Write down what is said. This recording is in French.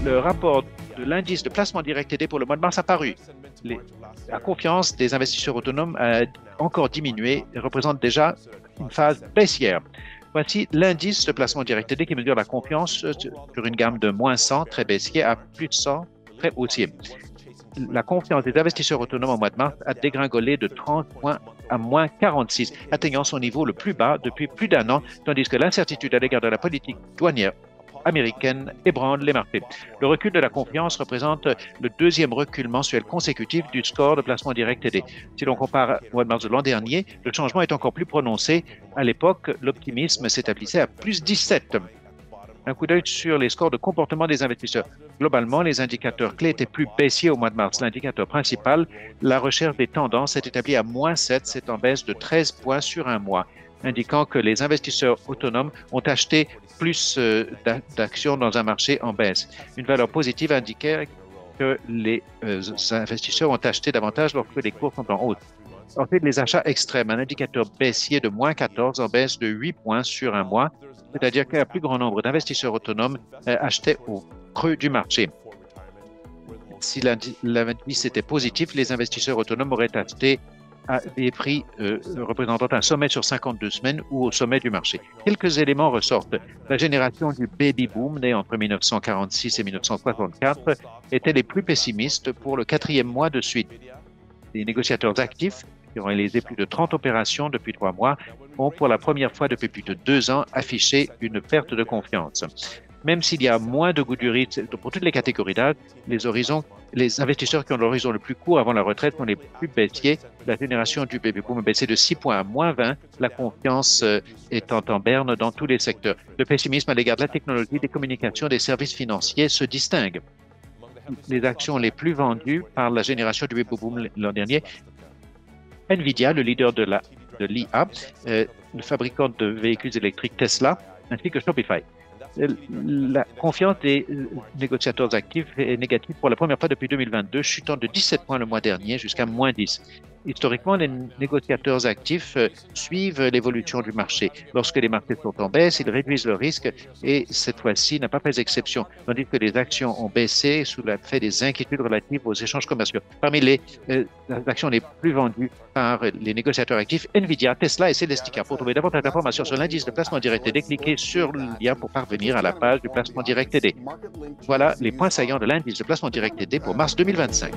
Le rapport de l'indice de placement direct aidé pour le mois de mars a paru. La confiance des investisseurs autonomes a encore diminué et représente déjà une phase baissière. Voici l'indice de placement direct aidé qui mesure la confiance sur une gamme de moins 100, très baissier, à plus de 100, très haussier. La confiance des investisseurs autonomes au mois de mars a dégringolé de 30 points à moins 46, atteignant son niveau le plus bas depuis plus d'un an, tandis que l'incertitude à l'égard de la politique douanière américaine ébranle les marchés. Le recul de la confiance représente le deuxième recul mensuel consécutif du score de placement direct aidé. Si l'on compare au mois de mars de l'an dernier, le changement est encore plus prononcé. À l'époque, l'optimisme s'établissait à plus 17. Un coup d'œil sur les scores de comportement des investisseurs. Globalement, les indicateurs clés étaient plus baissiers au mois de mars. L'indicateur principal, la recherche des tendances, est établi à moins 7, c'est en baisse de 13 points sur un mois, indiquant que les investisseurs autonomes ont acheté plus d'actions dans un marché en baisse. Une valeur positive indiquait que les investisseurs ont acheté davantage lorsque les cours sont en hausse. Ensuite, les achats extrêmes, un indicateur baissier de moins 14 en baisse de 8 points sur un mois, c'est-à-dire qu'un plus grand nombre d'investisseurs autonomes achetaient au creux du marché. Si l'indice était positif, les investisseurs autonomes auraient acheté à des prix représentant un sommet sur 52 semaines ou au sommet du marché. Quelques éléments ressortent. La génération du baby boom, née entre 1946 et 1964, était les plus pessimistes pour le 4e mois de suite. Les négociateurs actifs, qui ont réalisé plus de 30 opérations depuis 3 mois, ont pour la première fois depuis plus de 2 ans affiché une perte de confiance. Même s'il y a moins de goût du risque pour toutes les catégories d'âge, les investisseurs qui ont l'horizon le plus court avant la retraite sont les plus baissiers. La génération du baby boom a baissé de 6 points à moins 20, la confiance étant en berne dans tous les secteurs. Le pessimisme à l'égard de la technologie, des communications, des services financiers se distingue. Les actions les plus vendues par la génération du baby boom l'an dernier, NVIDIA, le leader de l'IA, le fabricant de véhicules électriques Tesla, ainsi que Shopify. La confiance des négociateurs actifs est négative pour la première fois depuis 2022, chutant de 17 points le mois dernier jusqu'à moins 10. Historiquement, les négociateurs actifs suivent l'évolution du marché. Lorsque les marchés sont en baisse, ils réduisent le risque et cette fois-ci n'a pas fait exception, tandis que les actions ont baissé sous l'effet des inquiétudes relatives aux échanges commerciaux. Parmi les actions les plus vendues par les négociateurs actifs, NVIDIA, Tesla et Celestica. Pour trouver davantage d'informations sur l'indice de placement direct aidé, cliquez sur le lien pour parvenir à la page du placement direct aidé. Voilà les points saillants de l'indice de placement direct aidé pour mars 2025.